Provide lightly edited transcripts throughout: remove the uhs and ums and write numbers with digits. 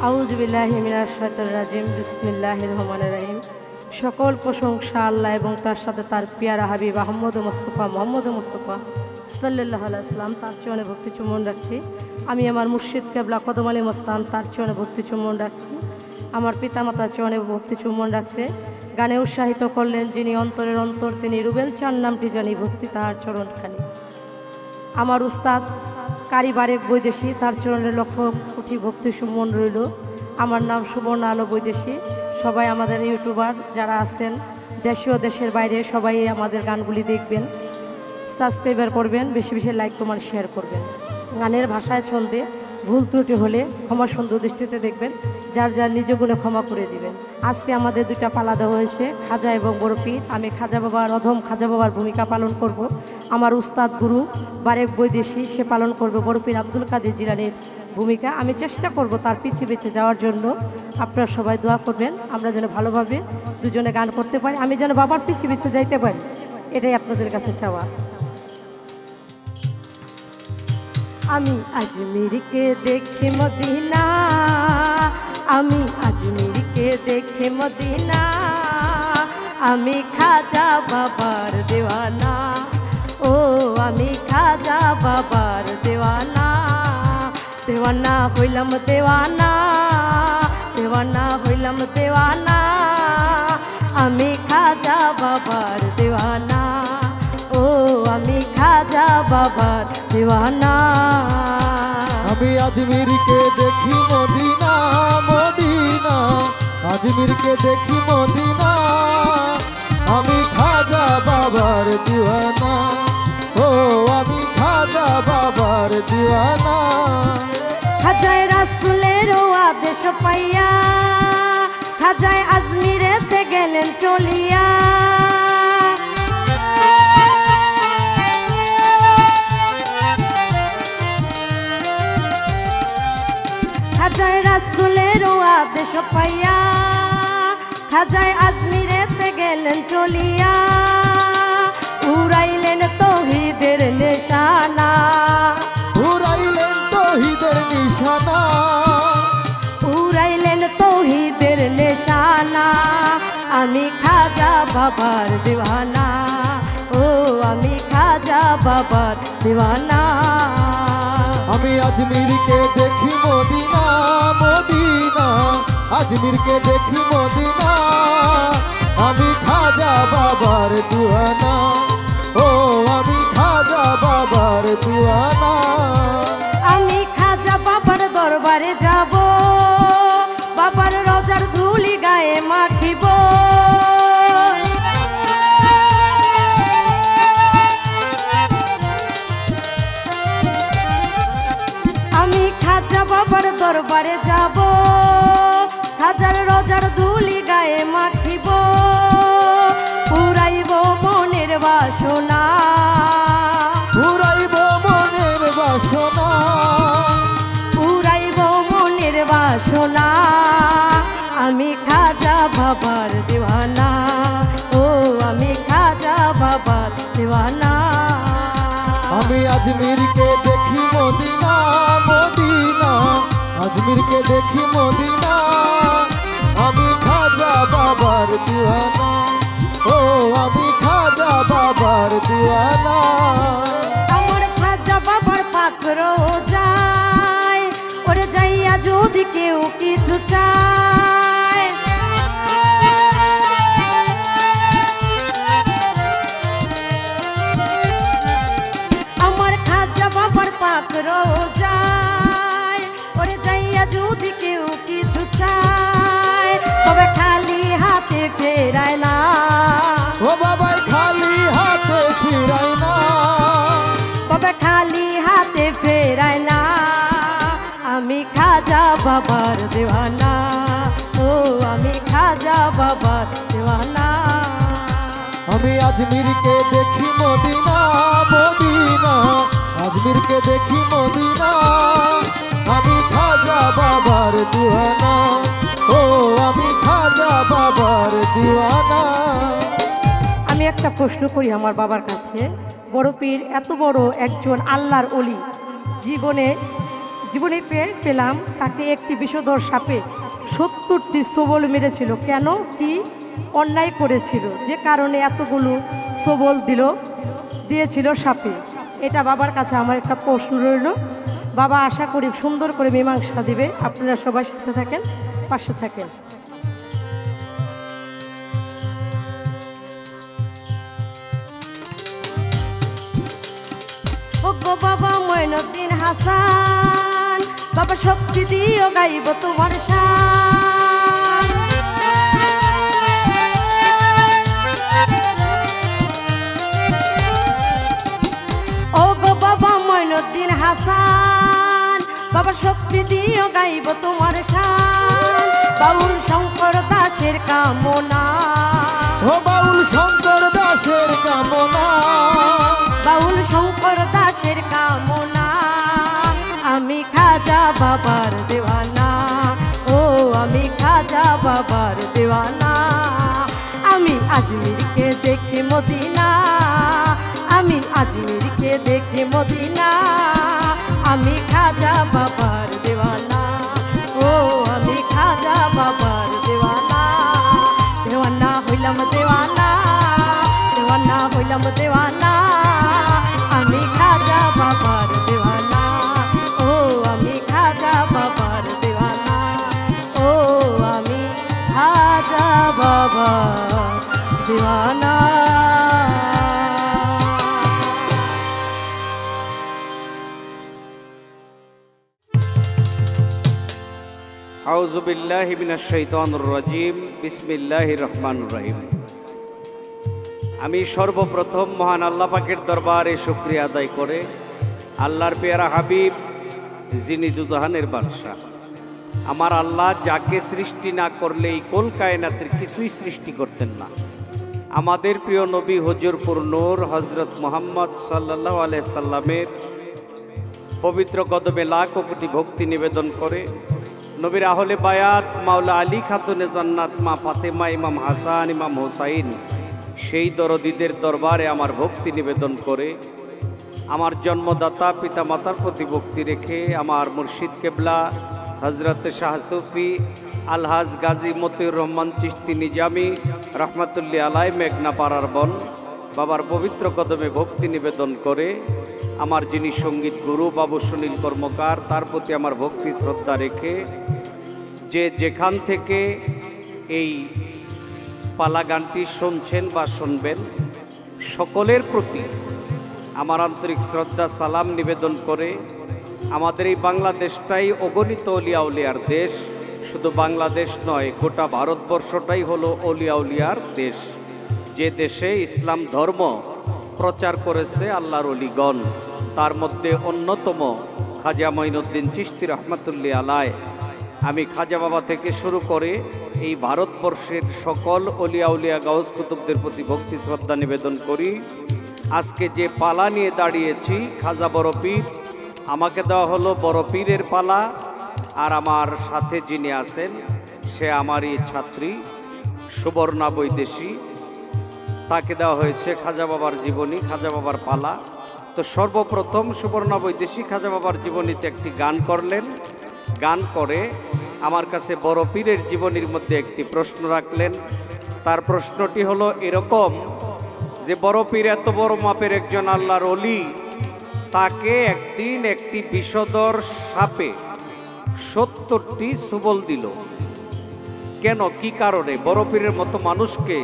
আউযু বিল্লাহি মিনাশ শাইতানির রাজিম বিসমিল্লাহির রহমানির রহিম। সকল প্রশংসা আল্লাহ এবং তার সাথে তার পিয়ারা হাবিব মোহাম্মদ মুস্তাফা সাল্লাল্লাহু আলাইহি ওয়াসাল্লাম তার চরণে ভক্তি চুম্বন রাখছি। আমি আমার মুর্শিদ কেবলা কদম আলী মস্তান তার চরণে ভক্তি চুম্বন রাখছি। আমার পিতামাতার চরণে ভক্তি চুম্বন রাখছে। গানে উৎসাহিত করলেন যিনি অন্তরের অন্তর, তিনি রুবেল চান নামটি জানি ভক্তি তাহার চরণখানি। আমার উস্তাদ কারি বারেক বৈদেশী, তার চরণের লক্ষ কোটি ভক্তি সুমন রইল। আমার নাম সুবর্ণ আলো বৈদেশী। সবাই আমাদের ইউটিউবার যারা আছেন দেশীয় দেশের বাইরে সবাই আমাদের গানগুলি দেখবেন, সাবস্ক্রাইবার করবেন, বেশি বেশি লাইক কমেন্ট শেয়ার করবেন। গানের ভাষায় ছন্দে ভুল ত্রুটি হলে ক্ষমা সুন্দর দৃষ্টিতে দেখবেন, যার যার নিজ গুণে ক্ষমা করে দিবেন। আজকে আমাদের দুইটা পালা দেওয়া হয়েছে, খাজা এবং বড় পীর। আমি খাজা বাবার অধম খাজা বাবার ভূমিকা পালন করব। আমার উস্তাদ গুরু বারেক বৈদেশী সে পালন করবে বড় পীর আব্দুল কাদের জিলানীর ভূমিকা। আমি চেষ্টা করব তার পিছিয়ে বেঁচে যাওয়ার জন্য। আপনারা সবাই দোয়া করবেন আমরা যেন ভালোভাবে দুজনে গান করতে পারি, আমি যেন বাবার পিছিয়ে বেঁচে যাইতে পারি, এটাই আপনাদের কাছে চাওয়া। আমি আজমিরকে দেখে মদিনা, আমি আজমিরকে দেখে মদিনা, আমি খাজা বাবার দেওয়ানা, ও আমি খাজা বাবার দেওয়ানা। দেওয়ানা হইলাম দেওয়ানা, দেওয়ানা হইলাম দেওয়ানা, আমি খাজা বাবার দেওয়ানা, ও আমি খাজা বাবার দেওয়ানা। আমি আজমিরকে দেখি মদিনা, মদিনা আজমিরকে দেখি মদিনা, আমি খাজা বাবার দিওয়ানা, ও আমি খাজা বাবার দিওয়ানা। খাজায় রাসূলের আদেশ পাইয়া খাজায় আজমিরেতে গেলেন চলিয়া, খাজায় রাসূলের আদেশ পাইয়া খাজায় আজমিরেতে গেলেন চলিয়া, উড়াইলেন তৌহিদের নিশানা, উড়াইলেন তৌহিদের নিশানা, উড়াইলেন তৌহিদের নিশানা, আমি খাজা বাবার দিওয়ানা, ও আমি খাজা বাবার দিওয়ানা। আমি আজমিরকে দেখি মদিনা, মদিনা আজমিরকে দেখি মদিনা, আমি খাজা বাবার দিওয়ানা, ও আমি খাজা বাবার দিওয়ানা। আমি খাজা বাবার দরবারে যাব, বাবার রোজার ধুলি গায়ে মাখিব, আমি খাজা বাবার দরবারে যাব, খাজার রোজার ধুলি গায়ে মাখিব, পুরাইব মনের বাসনা, পুরাইব মনের বাসনা, পুরাইব মনের বাসনা, আমি খাজা বাবার দিওয়ানা, ও আমি খাজা বাবার দিওয়ানা। আমি আজমিরকে দেখি মদিনা, মদিনা আজমিরকে দেখি মদিনা, আমি খাজা বাবার দিওয়ানা, ও আমি খাজা বাবার দিওয়ানা। আমার খাজা বাবার পাত্র যায়, ওরে যাইয়া যদি কেউ কিছু চায়, আমার খাজা বাবার পাত্র যায়, ওরে যাইয়া যদি কেউ কিছু চায়, তবে খালি হাতে ফেরায় না, ও বাবাই খালি হাতে ফিরাই না, তবে খালি হাতে ফেরায় না, আমি খাজা বাবার দেওয়ানা, ও আমি খাজা বাবার দেওয়ানা। আমি আজমিরকে দেখি মদিনা, মদিনা আজমিরকে দেখি মদিনা, আমি খাজা বাবার দিওয়ানা, ও আমি খাজা বাবার দিওয়ানা। আমি একটা প্রশ্ন করি আমার বাবার কাছে, বড় পীর এত বড় একজন আল্লাহর ওলি, জীবনে জীবনীতে পেলাম তাকে একটি বিষধর সাপে 70টি সবল মেরেছিল। কেন, কি অন্যায় করেছিল, যে কারণে এতগুলো সবল দিয়েছিল সাপে? এটা বাবার কাছে আমার একটা প্রশ্ন রইল। বাবা আশা করি সুন্দর করে মীমাংসা দিবে। আপনারা সবাই সাথে থাকেন, পাশে থাকেন। ও গো বাবা মঈনুদ্দিন হাসান, বাবা শক্তি দিও গাইব তোমার শান। ও গো বাবা মঈনুদ্দিন হাসান, বাবা শক্তি দিও গাইব তোমার শান। বাউল শঙ্কর দাসের কামনা, ও বাউল শঙ্কর দাসের কামনা, বাউল শঙ্কর দাসের কামনা। আমি খাজা বাবার দেওয়ানা, ও আমি খাজা বাবার দেওয়ানা। আমি আজমিরকে দেখি মদিনা, আমি আজমিরকে দেখি মদিনা। আমি খাজা বাবার দেওয়ানা, ও আমি খাজা বাবার দেওয়ানা। দেওয়ানা হইলাম দেওয়ানা, দেওয়ানা হইলাম দেওয়ানা। আমি খাজা বাবার দেওয়ানা, ও আমি খাজা বাবার দেওয়ানা, ও আমি খাজা বাবার দেওয়ানা। আউযু বিল্লাহি মিনাশ শাইতানির রাজিম। বিসমিল্লাহির রহমানির রহিম। আমি সর্বপ্রথম মহান আল্লাহ পাকের দরবারে শুকরিয়া আদায় করে আল্লাহর পেয়ারা হাবিব যিনি দুজাহানের বাদশা, আমার আল্লাহ যাকে সৃষ্টি না করলে এই কুল কায়নাতের কিছুই সৃষ্টি করতেন না, আমাদের প্রিয় নবী হুজুরপুর নূর হযরত মুহাম্মদ সাল্লাল্লাহু আলাইহি সাল্লামের পবিত্র কদমে লাখ কোটি ভক্তি নিবেদন করে নবীর আহলে বায়াত মাওলা আলী খাতুনে জান্নাত মা ফাতেমা, ইমাম হাসান, ইমাম হোসাইন সেই দরদীদের দরবারে আমার ভক্তি নিবেদন করে আমার জন্মদাতা পিতা মাতার প্রতি ভক্তি রেখে আমার মুর্শিদ কেবলা হযরত শাহ সুফি আলহাজ গাজী মতিউর রহমান চিশতি নিজামি রহমাতুল্লাহ আলাই মেঘনা পাড়ার বন বাবার পবিত্র কদমে ভক্তি নিবেদন করে আমার যিনি সঙ্গীত গুরু বাবু সুনীল কর্মকার তার প্রতি আমার ভক্তি শ্রদ্ধা রেখে যে যেখান থেকে এই পালা গানটি শুনছেন বা শুনবেন সকলের প্রতি আমার আন্তরিক শ্রদ্ধা সালাম নিবেদন করে আমাদের এই বাংলাদেশটাই অগণিত অলিয়া উলিয়ার দেশ। শুধু বাংলাদেশ নয়, গোটা ভারতবর্ষটাই হলো অলিয়া উলিয়ার দেশ, যে দেশে ইসলাম ধর্ম প্রচার করেছে আল্লাহর অলিগণ। তার মধ্যে অন্যতম খাজা মঈনুদ্দিন চিশতি রহমাতুল্লাহ আলাইহ। আমি খাজা বাবা থেকে শুরু করে এই ভারতবর্ষের সকল অলিয়া উলিয়া গাউস কুতুবদের প্রতি ভক্তি শ্রদ্ধা নিবেদন করি। আজকে যে পালা নিয়ে দাঁড়িয়েছি খাজা বড় পীর, আমাকে দেওয়া হলো বড় পীরের পালা, আর আমার সাথে যিনি আছেন সে আমারই ছাত্রী সুবর্ণা বৈদেশী, তাকে দেওয়া হয়েছে খাজা বাবার জীবনী, খাজা বাবার পালা। তো সর্বপ্রথম সুবর্ণা বৈদেশী খাজা বাবার জীবনীতে একটি গান করলেন, গান করে আমার কাছে বড় পীরের জীবনীর মধ্যে একটি প্রশ্ন রাখলেন। তার প্রশ্নটি হলো এরকম যে বড় পীর এত বড় মাপের একজন আল্লাহর অলি, তাকে একদিন একটি বিষধর সাপে 70টি সবল দিল। কেন, কি কারণে বড় পীরের মতো মানুষকে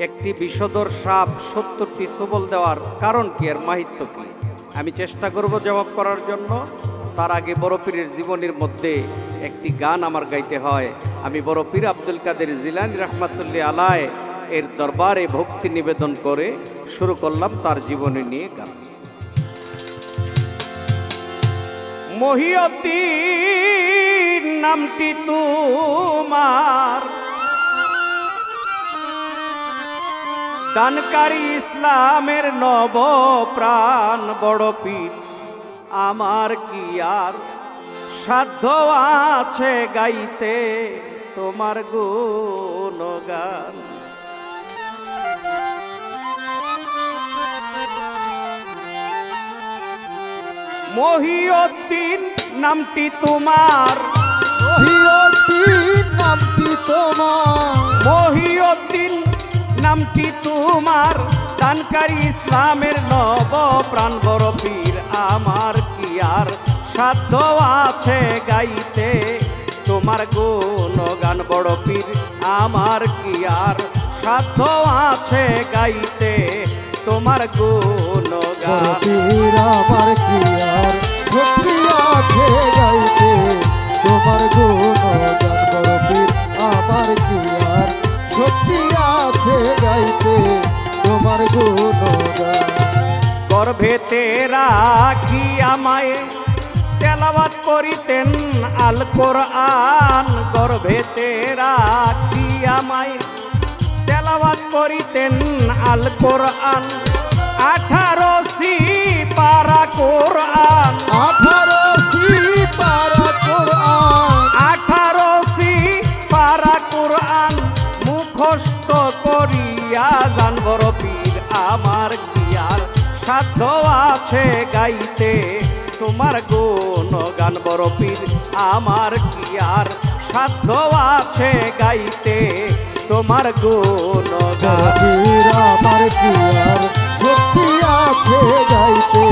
একটি বিষধর সাপ 70টি সবল দেওয়ার কারণ কি, আর মাহিত্য কি? আমি চেষ্টা করব জবাব করার জন্য। তার আগে বড় পীরের জীবনীর মধ্যে একটি গান আমার গাইতে হয়। আমি বড় পীর আব্দুল কাদের জিলানী রহমাতুল্লাহ আলাইহ এর দরবারে ভক্তি নিবেদন করে শুরু করলাম তার জীবনী নিয়ে গান। মহিয়দ্দিন নামটি তোমার, দানকারী ইসলামের নব প্রাণ বড় পীর, আমার কি আর সাধ্য আছে গাইতে তোমার গুণগান। মহিউদ্দিন নামটি তোমার, মহিউদ্দিন নামটি তোমার, মহিউদ্দিন নামটি তোমার, দানকারী ইসলামের নব প্রাণ বড় পীর। আমার কি আর সাধ্য আছে গাইতে তোমার গুণগান বড় পীর। আমার কি আর সাধ্য আছে গাইতে তোমার গুণগান। বড় পীর আমার কি আর শক্তি আছে গাইতে তোমার গুণগান। বড় পীর আমার কি আর শক্তি আছে গাইতে তোমার গুণগান। গর্ভেতে রাখি আমায় তেলাওয়াত করিতেন আল কোরআন। গর্ভেতে রাখি আমায় তেলাওয়াত করিতেন আল কোরআন। 18 পারা কোরআন, 18 পারা কোরআন, 18 পারা কোরআন মুখস্থ করিয়া যান বড় পীর। আমার কি আর সাধ্য আছে গাইতে তোমার গুণগান বড় পীর। আমার কি আর সাধ্য আছে গাইতে তোমার গুণগান। বড় পীর আমার কি আর শক্তি আছে গাইতে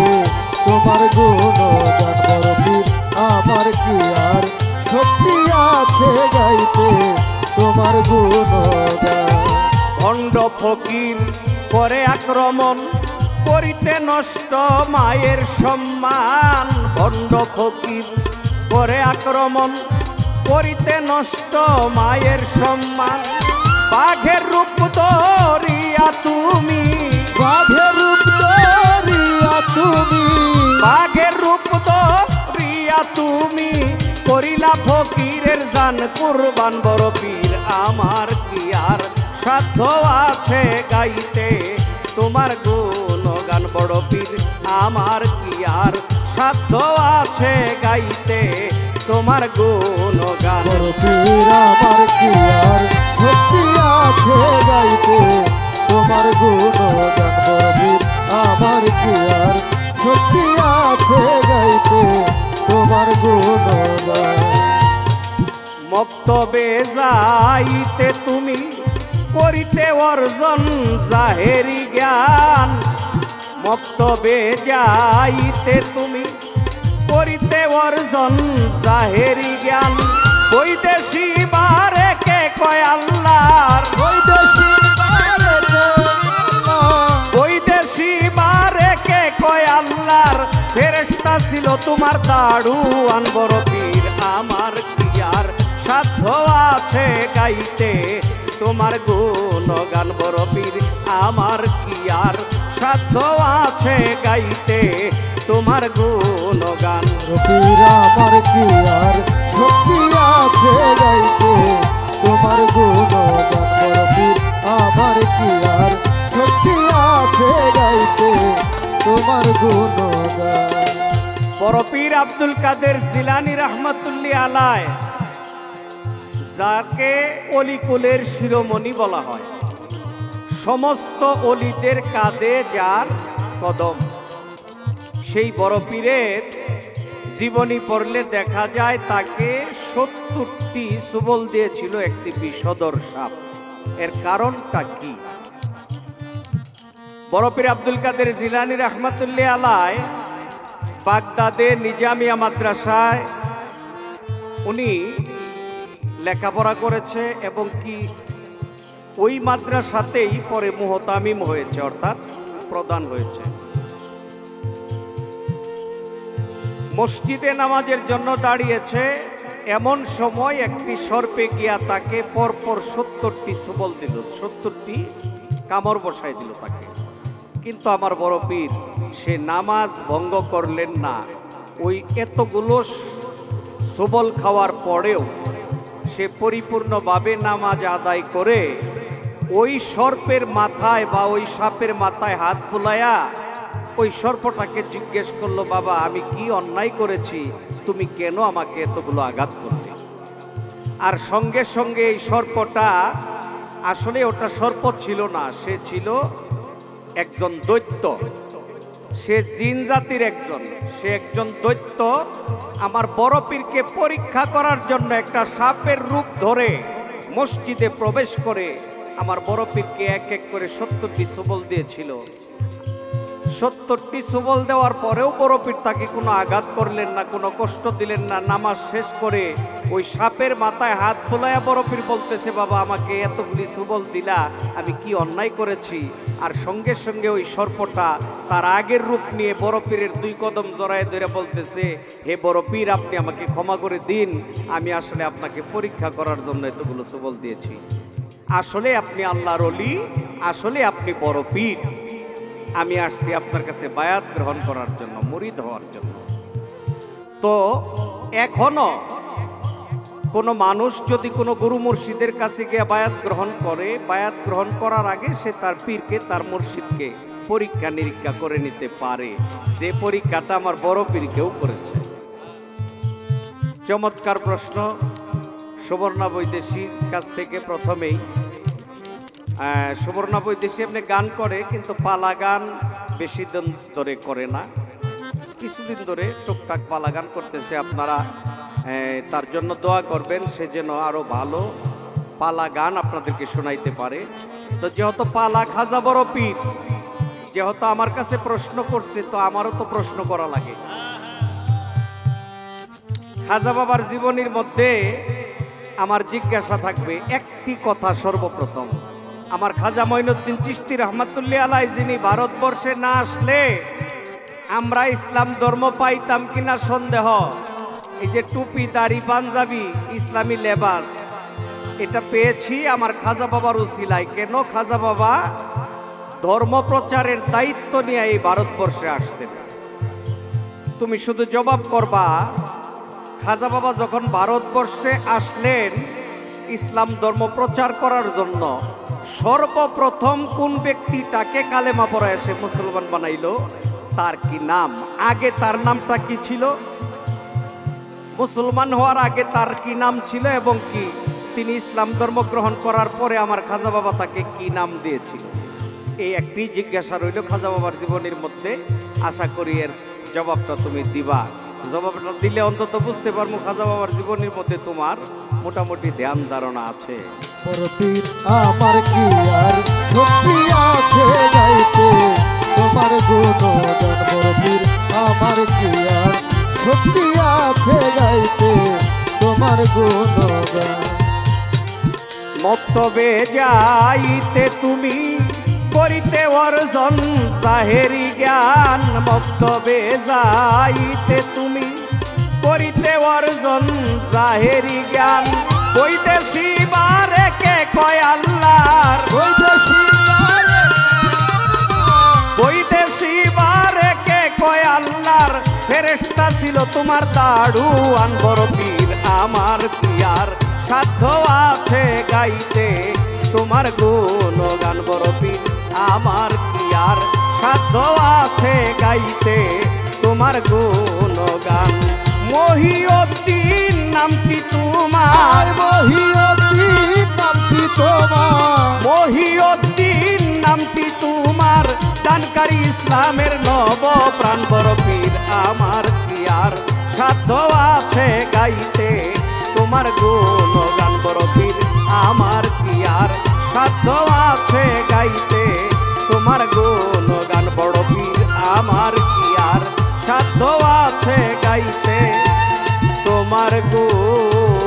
তোমার গুণগান। বড় পীর আমার কি আর শক্তি আছে গাইতে তোমার গুণগান। ভণ্ড ফকির করে আক্রমণ করিতে নষ্ট মায়ের সম্মান। ভণ্ড ফকির করে আক্রমণ করিতে নষ্ট মায়ের সম্মান। বাঘের রূপ ধরিয়া তুমি, বাঘের রূপ ধরিয়া তুমি, বাঘের রূপ ধরিয়া তুমি করিলা ফকিরের জান কুরবান বড় পীর। আমার কি আর সাধ্য আছে গাইতে তোমার গুণগান বড় পীর। আমার কি আর সাধ্য আছে গাইতে তোমার গুণগান। বড় পীর আমার কি আর শক্তি আছে গাইতে তোমার গুণগান। বড় পীর আমার কি আর শক্তি আছে গাইতে তোমার গুণগান। মক্তবে যাইতে তুমি করিতে অর্জন জাহেরি জ্ঞান। মক্তবে যাইতে তুমি করিতে অর্জন জাহেরি জ্ঞান। বৈদেশি বারে কে কয় আল্লাহর, বৈদেশি বারেতে আল্লাহ, বৈদেশি বারে কে কয় আল্লাহর। ফেরেশতা ছিল তোমার দাড়ুয়ান বড় পীর। আমার কি আর সাধ্য আছে গাইতে তোমার গুণগান বড় পীর। আমার কি আর সাধ্য আছে গাইতে তোমার গুণগান। বড় পীর আমার কি আর শক্তি আছে গাইতে তোমার গুণগান। বড় পীর আমার কি আর শক্তি আছে গাইতে তোমার গুণগান। বড় পীর আব্দুল কাদের জিলানী রহমতুল্লাহ আলাইহ, যাকে অলিকুলের শিরোমণি বলা হয়। সমস্ত অলিদের কাঁধে যার কদম। সেই বড় পীরের জীবনী পড়লে দেখা যায় তাকে 70টি সুবল দিয়েছিল একটি বিষধর সাপ। এর কারণটা কি? বড় পীর আব্দুল কাদের জিলানী রহমতুল্লাহ আলাইহ বাগদাদে নিজামিয়া মাদ্রাসায় উনি লেখাপড়া করেছে এবং কি ওই মাদ্রাসাতেই পরে মুহতামিম হয়েছে, অর্থাৎ প্রদান হয়েছে। মসজিদে নামাজের জন্য দাঁড়িয়েছে, এমন সময় একটি সর্পে গিয়া তাকে পরপর 70টি সুবল দিল, 70টি কামড় বসাই দিল তাকে। কিন্তু আমার বড় পীর সে নামাজ ভঙ্গ করলেন না। ওই এতগুলো সুবল খাওয়ার পরেও সে পরিপূর্ণভাবে নামাজ আদায় করে ওই সর্পের মাথায় বা ওই সাপের মাথায় হাত বুলাইয়া ওই সর্পটাকে জিজ্ঞেস করলো, বাবা আমি কি অন্যায় করেছি, তুমি কেন আমাকে এতগুলো আঘাত করলে? আর সঙ্গে সঙ্গে এই সর্পটা, আসলে ওটা সর্প ছিল না, সে ছিল একজন দৈত্য। সে জিন জাতির একজন, সে একজন দৈত্য। আমার বড় পীরকে পরীক্ষা করার জন্য একটা সাপের রূপ ধরে মসজিদে প্রবেশ করে আমার বড় পীরকে এক এক করে 70টি সবল দিয়েছিল। 70টি সবল দেওয়ার পরেও বড় পীর তাকে কোনো আঘাত করলেন না, কোনো কষ্ট দিলেন না। নামাজ শেষ করে ওই সাপের মাথায় হাত বোলায়া বড় পীর বলতেছে, বাবা আমাকে এতগুলি সবল দিলা, আমি কি অন্যায় করেছি? আর সঙ্গে সঙ্গে ওই সর্পটা তার আগের রূপ নিয়ে বড় পীরের 2 কদম জড়ায় ধরে বলতেছে, হে বড় পীর, আপনি আমাকে ক্ষমা করে দিন, আমি আসলে আপনাকে পরীক্ষা করার জন্য এতগুলো সবল দিয়েছি। আসলে আপনি আল্লাহর ওলি, আসলে আপনি বড় পীর। আমি আসছি আপনার কাছে বায়াত গ্রহণ করার জন্য, মুরিদ হওয়ার জন্য। তো এখনো কোনো মানুষ যদি কোনো গুরু মুর্শিদের কাছে গিয়ে বায়াত গ্রহণ করে, বায়াত গ্রহণ করার আগে সে তার পীরকে, তার মুর্শিদকে পরীক্ষা নিরীক্ষা করে নিতে পারে, যে পরীক্ষাটা আমার বড় পীরকেও করেছে। চমৎকার প্রশ্ন। সুবর্ণা বৈদেশীর কাছ থেকে প্রথমেই, সুবর্ণা বৈদেশী এমনি গান করে, কিন্তু পালা গান বেশি দিন ধরে করে না, কিছুদিন ধরে টুকটাক পালা গান করতেছে। আপনারা তার জন্য দোয়া করবেন, সে যেন আরো ভালো পালা গান আপনাদেরকে শোনাইতে পারে। তো যেহেতু পালা খাজা বড় পীর যেহেতু আমার কাছে প্রশ্ন করছে, তো আমারও তো প্রশ্ন করা লাগে। খাজা বাবার জীবনীর মধ্যে আমার জিজ্ঞাসা থাকবে একটি কথা। সর্বপ্রথম আমার খাজা মঈনুদ্দিন চিশতি রহমাতুল্লাহ আলাইহি, যিনি ভারতবর্ষে না আসলে আমরা ইসলাম ধর্ম পাইতাম কিনা সন্দেহ। এই যে টুপি, দাড়ি, পাঞ্জাবি, ইসলামী লেবাস, এটা পেয়েছি আমার খাজা বাবার উসিলায়। কেন? খাজা বাবা ধর্ম প্রচারের দায়িত্ব নিয়ে এই ভারতবর্ষে আসছেন। তুমি শুধু জবাব করবা, খাজা বাবা যখন ভারতবর্ষে আসলেন ইসলাম ধর্ম প্রচার করার জন্য, সর্বপ্রথম কোন ব্যক্তিটাকে কালেমা পড়ায় এসে মুসলমান বানাইলো? তার কি নাম? আগে তার নামটা কি ছিল? মুসলমান হওয়ার আগে তার কি নাম ছিল, এবং কি তিনি ইসলাম ধর্ম গ্রহণ করার পরে আমার খাজা বাবা তাকে কি নাম দিয়েছিল? এই একটি জিজ্ঞাসা রইল খাজা বাবার জীবনের মধ্যে। আশা করি এর জবাবটা তুমি দিবা। জবাবটা দিলে অন্তত বুঝতে পারবো খাজা বাবার জীবনের মধ্যে তোমার মোটামুটি ধ্যান ধারণা আছে। বড় পীর আমার কি আর শক্তি আছে গাইতে তোমার গুণগান? বড় পীর আমার কি আর শক্তি আছে গাইতে তোমার গুণগান? মক্তবে যাইতে তুমি করিতে অর্জন জাহেরি জ্ঞান। মক্তবে যাইতে তুমি করিতে অর্জন জাহেরি জ্ঞান। বৈদেশি বারে কে কয় আল্লাহর, বৈদেশি বারে কে কয় আল্লাহর। ফেরেশতা ছিল তোমার দাড়ুয়ান। বড় পীর আমার কি আর সাধ্য আছে গাইতে তোমার গুণগান? বড় পীর আমার কি আর সাধ্য আছে গাইতে তোমার গুণগান? মহিউদ্দিন নামটি তোমার, মহিউদ্দিন নামটি তোমার, মহিউদ্দিন নামটি তোমার। দানকারী ইসলামের নব প্রাণ। বড় পীর আমার কি আর সাধ্য আছে গাইতে তোমার গুণগান? বড় পীর আমার কি আর সাধ্য আছে গাইতে তোমার গুণগান? বড় পীর আমার কি আর সাধ্য আছে গাইতে তোমার গুণ?